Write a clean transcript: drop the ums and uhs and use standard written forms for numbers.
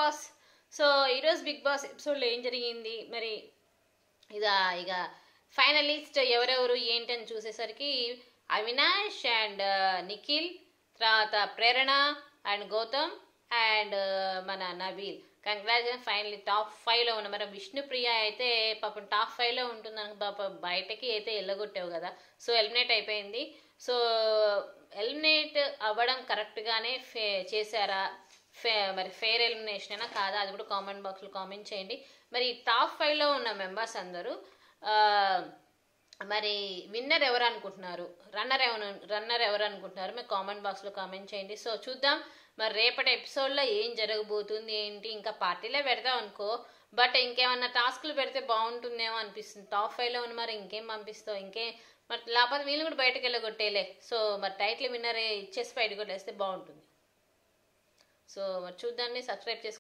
Boss. So ఈరోజు big boss ఎపిసోడ్లో ఏం జరిగింది మరి, ఇక ఫైనలిస్ట్ ఎవరెవరు ఏంటని చూసేసరికి అవినాష్ అండ్ నిఖిల్, తర్వాత ప్రేరణ అండ్ గౌతమ్ అండ్ మన నవీల్. కంగ్రాచులేషన్, ఫైనలీ టాప్ 5లో ఉన్న. మరి విష్ణుప్రియ అయితే పాపం టాప్ 5లో ఉంటుందని పాప బయటకి అయితే వెళ్ళగొట్టావు కదా, సో ఎలిమినేట్ అయిపోయింది. సో ఎలిమినేట్ అవ్వడం కరెక్ట్గానే చేశారా, మరి ఫెయిర్ ఎలిమినేషన్ అయినా కాదా, అది కూడా కామెంట్ బాక్స్లో కామెంట్ చేయండి. మరి టాప్ 5లో ఉన్న మెంబర్స్ అందరూ మరి విన్నర్ ఎవరు అనుకుంటున్నారు, రన్నర్ ఎవరు అనుకుంటున్నారు, మీరు కామెంట్ బాక్స్లో కామెంట్ చేయండి. సో చూద్దాం మరి రేపటి ఎపిసోడ్లో ఏం జరగబోతుంది ఏంటి. ఇంకా పార్టీలే పెడతాం అనుకో, బట్ ఇంకేమన్నా టాస్క్లు పెడితే బాగుంటుందేమో అనిపిస్తుంది. టాప్ 5లో ఉన్న మరి ఇంకేం పంపిస్తావు, మరి లేకపోతే వీళ్ళు కూడా బయటకు వెళ్ళగొట్టేలే. సో మరి టైటిల్ విన్నర్ ఇచ్చేసి బయటకు కొట్టేస్తే బాగుంటుంది. సో మరి చూద్దాన్ని, సబ్స్క్రైబ్ చేసుకోండి.